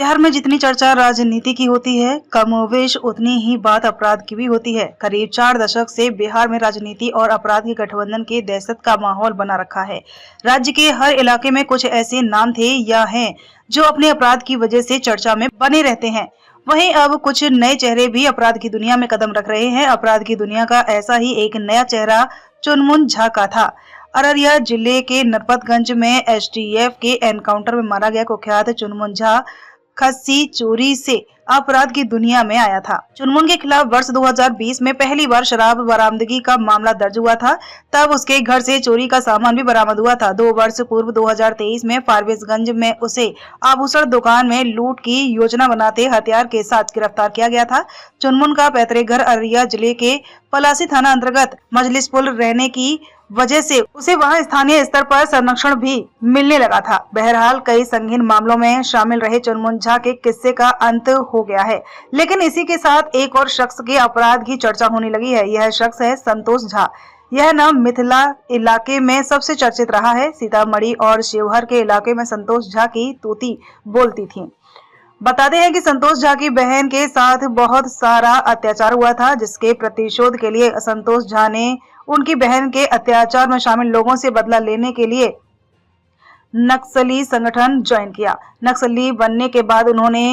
बिहार में जितनी चर्चा राजनीति की होती है, कमोवेश उतनी ही बात अपराध की भी होती है। करीब 4 दशक से बिहार में राजनीति और अपराध के गठबंधन के दहशत का माहौल बना रखा है। राज्य के हर इलाके में कुछ ऐसे नाम थे या हैं जो अपने अपराध की वजह से चर्चा में बने रहते हैं। वहीं अब कुछ नए चेहरे भी अपराध की दुनिया में कदम रख रहे हैं। अपराध की दुनिया का ऐसा ही एक नया चेहरा चुनमुन झा का था। अररिया जिले के नरपतगंज में एसटीएफ के एनकाउंटर में मारा गया कुख्यात चुनमुन झा खस्सी चोरी से अपराध की दुनिया में आया था। चुनमुन के खिलाफ वर्ष 2020 में पहली बार शराब बरामदगी का मामला दर्ज हुआ था। तब उसके घर से चोरी का सामान भी बरामद हुआ था। 2 वर्ष पूर्व 2023 में फारबिसगंज में उसे आभूषण दुकान में लूट की योजना बनाते हथियार के साथ गिरफ्तार किया गया था। चुनमुन का पैतृक घर अररिया जिले के पलासी थाना अंतर्गत मजलिसपुर रहने की वजह से उसे वहां स्थानीय स्तर पर संरक्षण भी मिलने लगा था। बहरहाल कई संगीन मामलों में शामिल रहे चुनमुन झा के किस्से का अंत हो गया है, लेकिन इसी के साथ एक और शख्स के अपराध की चर्चा होने लगी है। यह शख्स है संतोष झा। यह नाम मिथिला इलाके में सबसे चर्चित रहा है। सीतामढ़ी और शिवहर के इलाके में संतोष झा की तूती बोलती थी। बताते हैं कि संतोष झा की बहन के साथ बहुत सारा अत्याचार हुआ था, जिसके प्रतिशोध के लिए संतोष झा ने उनकी बहन के अत्याचार में शामिल लोगों से बदला लेने के लिए नक्सली संगठन ज्वाइन किया। नक्सली बनने के बाद उन्होंने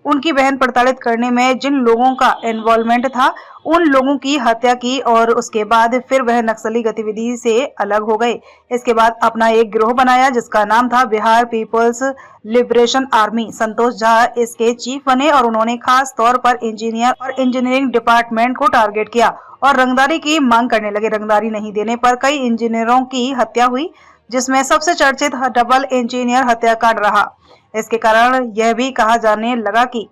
उनकी बहन प्रताड़ित करने में जिन लोगों का इन्वॉल्वमेंट था उन लोगों की हत्या की और उसके बाद फिर वह नक्सली गतिविधि से अलग हो गए। इसके बाद अपना एक गिरोह बनाया जिसका नाम था Bihar peoples liberation army. Santosh Jha इसके चीफ बने और उन्होंने खास तौर पर इंजीनियर और इंजीनियरिंग डिपार्टमेंट को टारगेट किया और रंगदारी की मांग करने लगे। रंगदारी नहीं देने पर कई इंजीनियरों की हत्या हुई, जिसमें सबसे चर्चित डबल इंजीनियर हत्याकांड रहा। इसके कारण यह भी कहा जाने लगा कि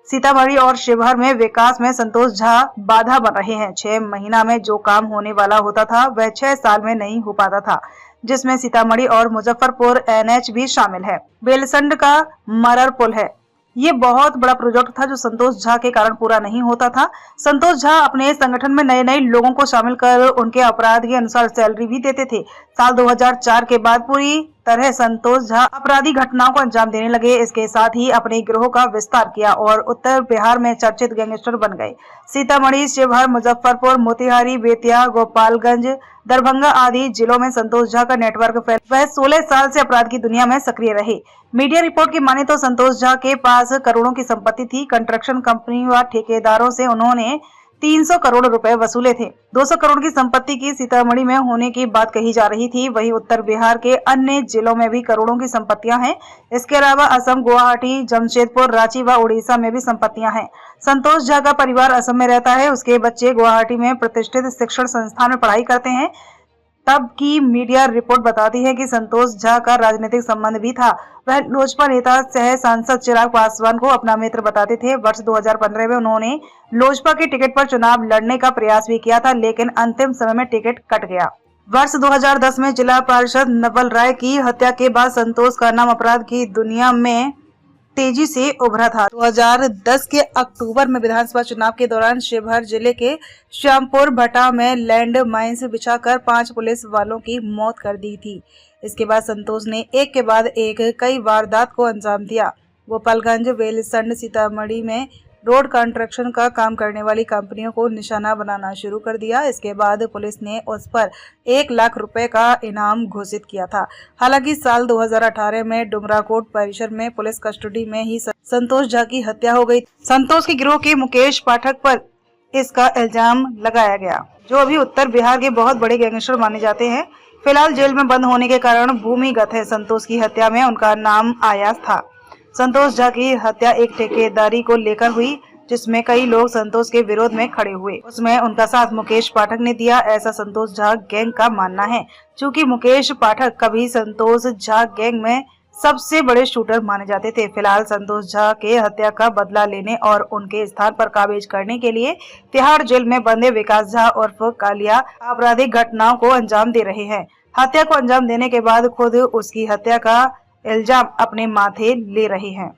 सीतामढ़ी और शिवहर में विकास में संतोष झा बाधा बन रहे हैं। 6 महीना में जो काम होने वाला होता था वह 6 साल में नहीं हो पाता था, जिसमें सीतामढ़ी और मुजफ्फरपुर एनएच भी शामिल है। बेलसंड का मरर पुल है। ये बहुत बड़ा प्रोजेक्ट था जो संतोष झा के कारण पूरा नहीं होता था। संतोष झा अपने संगठन में नए लोगों को शामिल कर उनके अपराध के अनुसार सैलरी भी देते थे। साल 2004 के बाद पूरी तरह संतोष झा आपराधिक घटनाओं को अंजाम देने लगे। इसके साथ ही अपने गिरोह का विस्तार किया और उत्तर बिहार में चर्चित गैंगस्टर बन गए। सीतामढ़ी, शिवहर, मुजफ्फरपुर, मोतिहारी, बेतिया, गोपालगंज, दरभंगा आदि जिलों में संतोष झा का नेटवर्क फैल। वह 16 साल से अपराध की दुनिया में सक्रिय रहे। मीडिया रिपोर्ट की माने तो संतोष झा के पास करोड़ों की संपत्ति थी। कंस्ट्रक्शन कंपनी व ठेकेदारों से उन्होंने 300 करोड़ रुपए वसूले थे। 200 करोड़ की संपत्ति की सीतामढ़ी में होने की बात कही जा रही थी। वहीं उत्तर बिहार के अन्य जिलों में भी करोड़ों की संपत्तियां हैं। इसके अलावा असम, गुवाहाटी, जमशेदपुर, रांची व उड़ीसा में भी संपत्तियां हैं। संतोष झा का परिवार असम में रहता है। उसके बच्चे गुवाहाटी में प्रतिष्ठित शिक्षण संस्थान में पढ़ाई करते हैं। तब की मीडिया रिपोर्ट बताती है कि संतोष झा का राजनीतिक संबंध भी था। वह लोजपा नेता सह सांसद चिराग पासवान को अपना मित्र बताते थे। वर्ष 2015 में उन्होंने लोजपा के टिकट पर चुनाव लड़ने का प्रयास भी किया था, लेकिन अंतिम समय में टिकट कट गया। वर्ष 2010 में जिला पार्षद नवल राय की हत्या के बाद संतोष का नाम अपराध की दुनिया में तेजी से उभरा था। 2010 के अक्टूबर में विधानसभा चुनाव के दौरान शिवहर जिले के श्यामपुर भटा में लैंड माइंस बिछाकर 5 पुलिस वालों की मौत कर दी थी। इसके बाद संतोष ने एक के बाद एक कई वारदात को अंजाम दिया। गोपालगंज, बेलसंड, सीतामढ़ी में रोड कंस्ट्रक्शन का काम करने वाली कंपनियों को निशाना बनाना शुरू कर दिया। इसके बाद पुलिस ने उस पर 1 लाख रुपए का इनाम घोषित किया था। हालांकि साल 2018 में डुमराकोट परिसर में पुलिस कस्टडी में ही संतोष झा की हत्या हो गई। संतोष के गिरोह के मुकेश पाठक पर इसका इल्जाम लगाया गया, जो अभी उत्तर बिहार के बहुत बड़े गैंगस्टर माने जाते हैं। फिलहाल जेल में बंद होने के कारण भूमिगत है। संतोष की हत्या में उनका नाम आया था। संतोष झा की हत्या एक ठेकेदारी को लेकर हुई, जिसमें कई लोग संतोष के विरोध में खड़े हुए। उसमें उनका साथ मुकेश पाठक ने दिया, ऐसा संतोष झा गैंग का मानना है। चूंकि मुकेश पाठक कभी संतोष झा गैंग में सबसे बड़े शूटर माने जाते थे। फिलहाल संतोष झा के हत्या का बदला लेने और उनके स्थान पर काबिज करने के लिए तिहाड़ जेल में बंदे विकास झा उर्फ कालिया आपराधिक घटनाओं को अंजाम दे रहे हैं। हत्या को अंजाम देने के बाद खुद उसकी हत्या का इल्जाम अपने माथे ले रहे हैं।